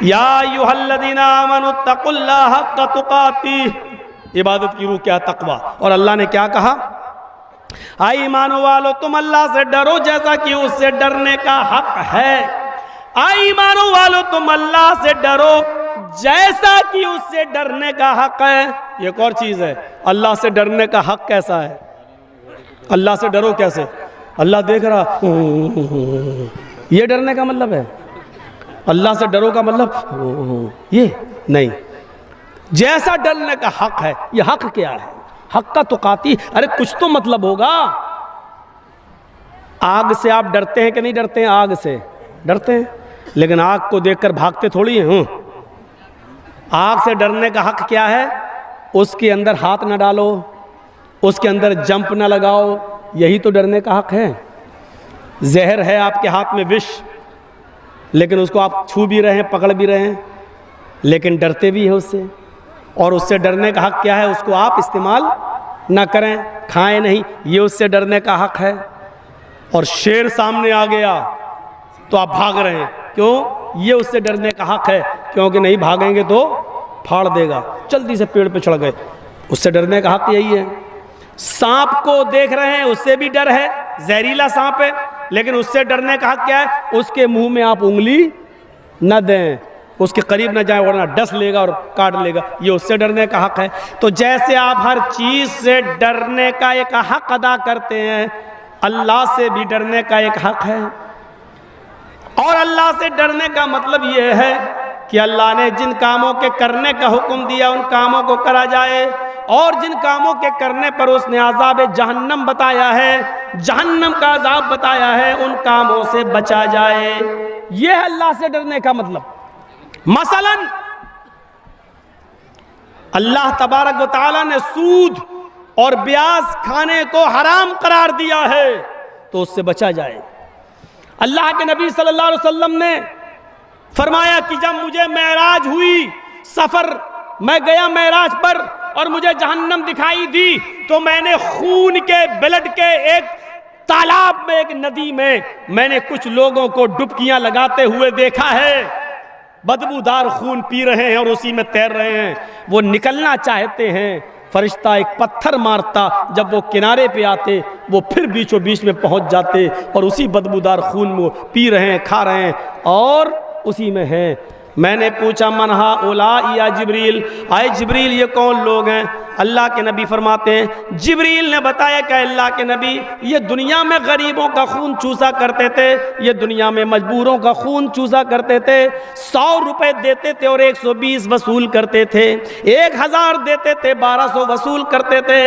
या अय्युहल्लज़ीना आमनुत्तक़ुल्लाह हक़्क़ तुक़ातिह, इबादत की रूह क्या है? तक़वा। और अल्लाह ने क्या कहा? आई ईमान वालो तुम अल्लाह से डरो जैसा कि उससे डरने का हक है। आई ईमान वालो तुम अल्लाह से डरो जैसा कि उससे डरने का हक है। एक और चीज है, अल्लाह से डरने का हक कैसा है? अल्लाह से डरो कैसे? अल्लाह देख रहा, ये डरने का मतलब है? अल्लाह से डरो का मतलब ये नहीं। जैसा डरने का हक है, ये हक क्या है? हक का तुकाती, अरे कुछ तो मतलब होगा। आग से आप डरते हैं कि नहीं डरते हैं? आग से डरते हैं, लेकिन आग को देखकर भागते थोड़ी हैं। आग से डरने का हक क्या है? उसके अंदर हाथ ना डालो, उसके अंदर जंप ना लगाओ, यही तो डरने का हक है। जहर है आपके हाथ में, विष, लेकिन उसको आप छू भी रहे हैं, पकड़ भी रहे हैं, लेकिन डरते भी हैं उससे। और उससे डरने का हक क्या है? उसको आप इस्तेमाल ना करें, खाएं नहीं, ये उससे डरने का हक है। और शेर सामने आ गया तो आप भाग रहे हैं, क्यों? ये उससे डरने का हक है, क्योंकि नहीं भागेंगे तो फाड़ देगा। जल्दी से पेड़ पे चढ़ गए, उससे डरने का हक यही है। सांप को देख रहे हैं, उससे भी डर है, जहरीला सांप है, लेकिन उससे डरने का हक क्या है? उसके मुंह में आप उंगली न दें, उसके करीब न जाए, वरना डस लेगा और काट लेगा, ये उससे डरने का हक है। तो जैसे आप हर चीज से डरने का एक हक अदा करते हैं, अल्लाह से भी डरने का एक हक है। और अल्लाह से डरने का मतलब यह है कि अल्लाह ने जिन कामों के करने का हुक्म दिया उन कामों को करा जाए, और जिन कामों के करने पर उसने अज़ाब जहन्नम बताया है, जहन्नम का अज़ाब बताया है, उन कामों से बचा जाए। यह है अल्लाह से डरने का मतलब। मसलन अल्लाह तबारक व तआला ने सूद और ब्याज खाने को हराम करार दिया है, तो उससे बचा जाए। अल्लाह के नबी सल्लल्लाहु अलैहि वसल्लम ने फरमाया कि जब मुझे मेराज हुई, सफर मैं गया मेराज पर और मुझे जहन्नम दिखाई दी, तो मैंने खून के, ब्लड के एक तालाब में, एक नदी में मैंने कुछ लोगों को डुबकियां लगाते हुए देखा है। बदबूदार खून पी रहे हैं और उसी में तैर रहे हैं। वो निकलना चाहते हैं, फरिश्ता एक पत्थर मारता, जब वो किनारे पे आते वो फिर बीचों बीच में पहुंच जाते और उसी बदबूदार खून में पी रहे हैं, खा रहे हैं और उसी में हैं। मैंने पूछा मनहा ओला या जिब्रील, आए जिब्रील ये कौन लोग हैं? अल्लाह के नबी फरमाते हैं, जिब्रील ने बताया कि अल्लाह के नबी ये दुनिया में गरीबों का खून चूसा करते थे, ये दुनिया में मजबूरों का खून चूसा करते थे। 100 रुपए देते थे और 120 वसूल करते थे, 1000 देते थे 1200 वसूल करते थे,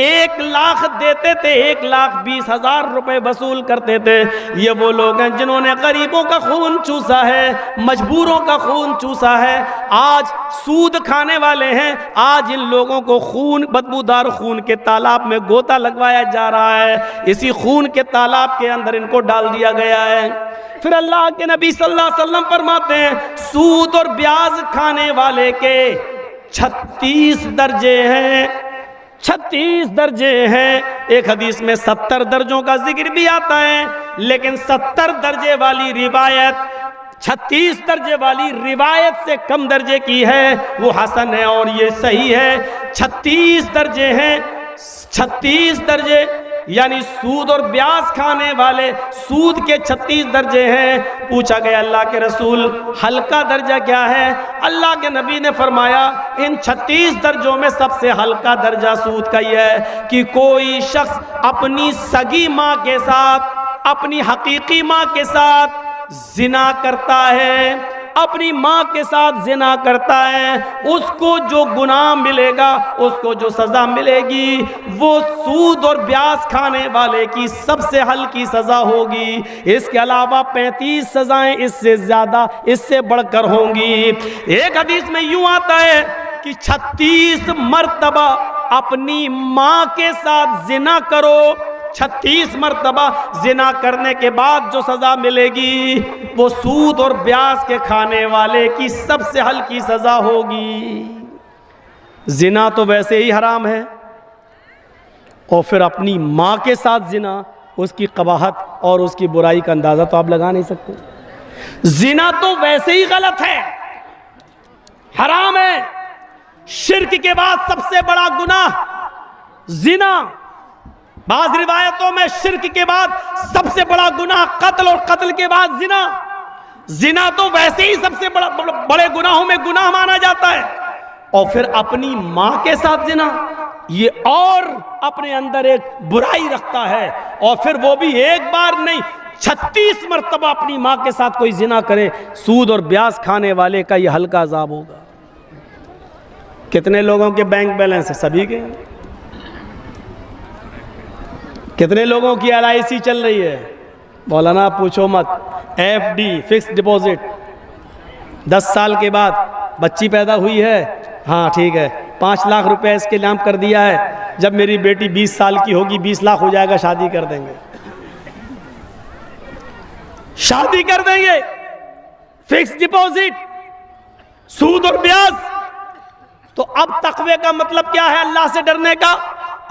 1 लाख देते थे 1,20,000 रुपए वसूल करते थे। ये वो लोग हैं जिन्होंने गरीबों का खून चूसा है, मजबूरों का खून चूसा है। आज सूद खाने वाले हैं, आज इन लोगों को खून, बदबूदार खून के तालाब में गोता लगवाया जा रहा है, इसी खून के तालाब के अंदर इनको डाल दिया गया है। फिर अल्लाह के नबी सल्लल्लाहु अलैहि वसल्लम फरमाते हैं, सूद और ब्याज खाने वाले के 36 दर्जे हैं, 36 दर्जे हैं। एक हदीस में 70 दर्जों का जिक्र भी आता है, लेकिन 70 दर्जे वाली रिवायत 36 दर्जे वाली रिवायत से कम दर्जे की है, वो हसन है और ये सही है। 36 दर्जे हैं, 36 दर्जे यानी सूद और ब्याज खाने वाले, सूद के 36 दर्जे हैं। पूछा गया अल्लाह के रसूल हल्का दर्जा क्या है? अल्लाह के नबी ने फरमाया इन 36 दर्जों में सबसे हल्का दर्जा सूद का यह है कि कोई शख्स अपनी सगी माँ के साथ, अपनी हकीकी माँ के साथ जिना करता है, अपनी माँ के साथ जिना करता है, उसको जो गुनाह मिलेगा, उसको जो सज़ा मिलेगी, वो सूद और ब्याज खाने वाले की सबसे हल्की सज़ा होगी। इसके अलावा 35 सज़ाएं इससे ज़्यादा, इससे बढ़कर होंगी। एक हदीस में यूँ आता है कि 36 मर्तबा अपनी माँ के साथ जिना करो, 36 मर्तबा जिना करने के बाद जो सज़ा मिलेगी वो सूद और ब्याज के खाने वाले की सबसे हल्की सज़ा होगी। जिना तो वैसे ही हराम है, और फिर अपनी माँ के साथ जिना, उसकी कबाहत और उसकी बुराई का अंदाज़ा तो आप लगा नहीं सकते। जिना तो वैसे ही गलत है, हराम है। शिर्क के बाद सबसे बड़ा गुनाह जिना। बाज़ रिवायतों में शिर्क के बाद सबसे बड़ा गुनाह कत्ल और कत्ल के बाद जिना। जिना तो वैसे ही सबसे बड़े गुनाहों में गुनाह माना जाता है, और फिर अपनी मां के साथ जिना, ये और अपने अंदर एक बुराई रखता है। और फिर वो भी एक बार नहीं, 36 मरतबा अपनी मां के साथ कोई जिना करे, सूद और ब्याज खाने वाले का ये हल्का अजाब होगा। कितने लोगों के बैंक बैलेंस है? सभी के। कितने लोगों की LIC चल रही है? मौलाना पूछो मत। FD फिक्स डिपॉजिट, 10 साल के बाद बच्ची पैदा हुई है, हाँ ठीक है, 5 लाख रुपए इसके नाम कर दिया है, जब मेरी बेटी 20 साल की होगी 20 लाख हो जाएगा, शादी कर देंगे, शादी कर देंगे। फिक्स डिपॉजिट, सूद और ब्याज। तो अब तकवे का मतलब क्या है? अल्लाह से डरने का।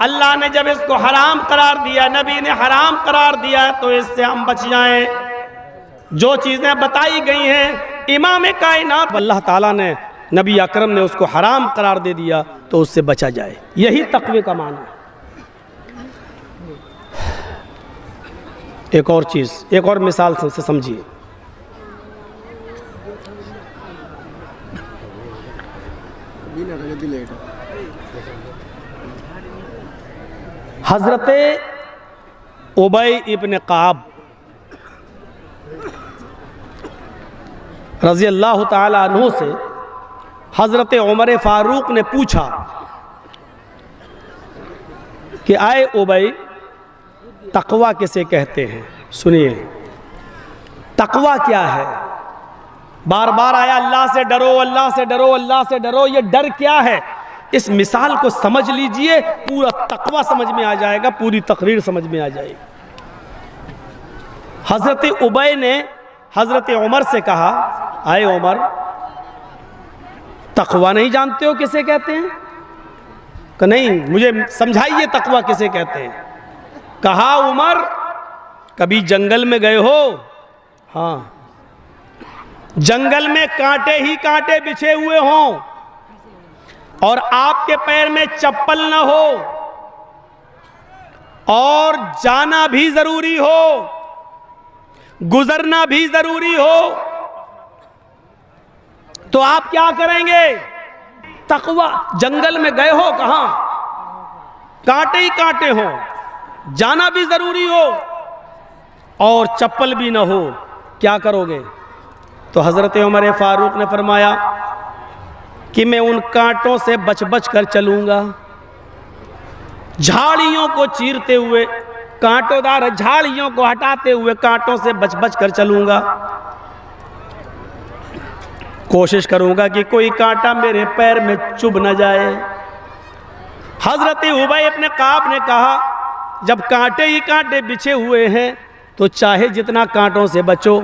अल्लाह ने जब इसको हराम करार दिया, नबी ने हराम करार दिया है, तो इससे हम बच जाएं। जो चीजें बताई गई हैं इमाम कायनात अल्लाह ताला ने, नबी अकरम ने उसको हराम करार दे दिया, तो उससे बचा जाए। यही तकवे का माना है। एक और चीज, एक और मिसाल से समझिए। हजरत उबई इब्न काब रज़ी अल्लाह ताला अन्हु से हजरत उमर फारूक ने पूछा कि आए उबई, तकवा किसे कहते हैं? सुनिए, तकवा क्या है? बार बार आया अल्लाह से डरो, अल्लाह से डरो, अल्लाह से डरो। ये डर क्या है? इस मिसाल को समझ लीजिए, पूरा तकवा समझ में आ जाएगा, पूरी तकरीर समझ में आ जाएगी। हजरत उबई ने हजरत उमर से कहा, आए उमर, तकवा नहीं जानते हो किसे कहते हैं? कि नहीं, मुझे समझाइए तकवा किसे कहते हैं। कहा, उमर, कभी जंगल में गए हो? हाँ। जंगल में कांटे ही कांटे बिछे हुए हों और आपके पैर में चप्पल ना हो और जाना भी जरूरी हो, गुजरना भी जरूरी हो, तो आप क्या करेंगे? तकवा। जंगल में गए हो, कहां? कांटे ही कांटे हो, जाना भी जरूरी हो और चप्पल भी ना हो, क्या करोगे? तो हजरत उमर फारूक ने फरमाया कि मैं उन कांटों से बच बच कर चलूंगा, झाड़ियों को चीरते हुए, कांटोदार झाड़ियों को हटाते हुए कांटों से बच बच कर चलूंगा। कोशिश करूंगा कि कोई कांटा मेरे पैर में चुभ न जाए। हजरत उबई इब्न काब ने कहा, जब कांटे ही कांटे बिछे हुए हैं तो चाहे जितना कांटों से बचो,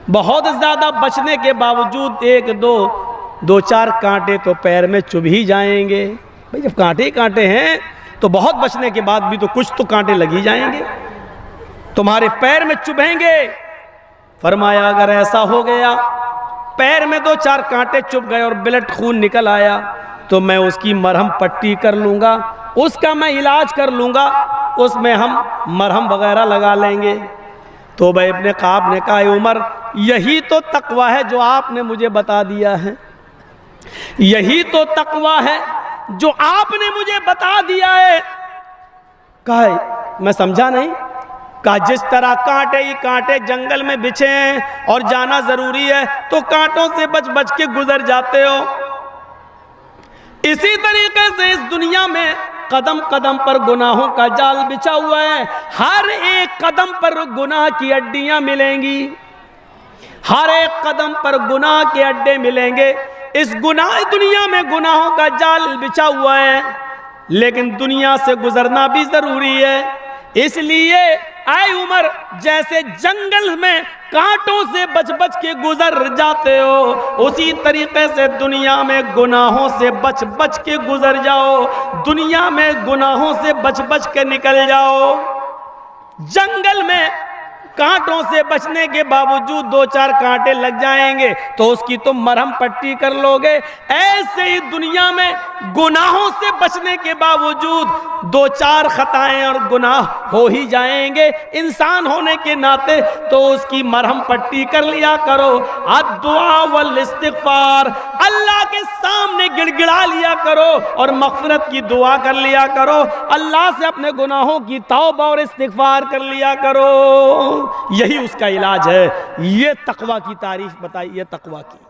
बहुत ज़्यादा बचने के बावजूद एक दो चार कांटे तो पैर में चुभ ही जाएंगे। भाई जब कांटे ही कांटे हैं तो बहुत बचने के बाद भी तो कुछ तो कांटे लग ही जाएंगे, तुम्हारे पैर में चुभेंगे। फरमाया, अगर ऐसा हो गया, पैर में 2-4 कांटे चुभ गए और ब्लड खून निकल आया, तो मैं उसकी मरहम पट्टी कर लूँगा, उसका मैं इलाज कर लूँगा, उसमें हम मरहम वगैरह लगा लेंगे। तो भाई इब्न काब ने कहा, उमर, यही तो तकवा है जो आपने मुझे बता दिया है, यही तो तकवा है जो आपने मुझे बता दिया है। कहा, मैं समझा नहीं। कहा, जिस तरह कांटे ही कांटे जंगल में बिछे हैं और जाना जरूरी है, तो कांटों से बच बच के गुजर जाते हो, इसी तरीके से इस दुनिया में कदम कदम पर गुनाहों का जाल बिछा हुआ है। हर एक कदम पर गुनाह की अड्डियां मिलेंगी, हर एक कदम पर गुनाह के अड्डे मिलेंगे। इस दुनिया में गुनाहों का जाल बिछा हुआ है, लेकिन दुनिया से गुजरना भी जरूरी है। इसलिए आए उमर, जैसे जंगल में कांटों से बच बच के गुजर जाते हो, उसी तरीके से दुनिया में गुनाहों से बच बच के गुजर जाओ, दुनिया में गुनाहों से बच बच के निकल जाओ। जंगल में कांटों से बचने के बावजूद 2-4 कांटे लग जाएंगे तो उसकी तुम मरहम पट्टी कर लोगे। ऐसे ही दुनिया में गुनाहों से बचने के बावजूद 2-4 खताएं और गुनाह हो ही जाएंगे। इंसान होने के नाते तो उसकी मरहम पट्टी कर लिया करो। अद्दुआ वल इस्तिग़फ़ार, अल्लाह के सामने गिड़गिड़ा लिया करो और मग़फ़िरत की दुआ कर लिया करो। अल्लाह से अपने गुनाहों की तौबा और इस्तिग़फ़ार कर लिया करो। यही उसका इलाज है। ये तक़वा की तारीफ़ बताई, ये तक़वा की।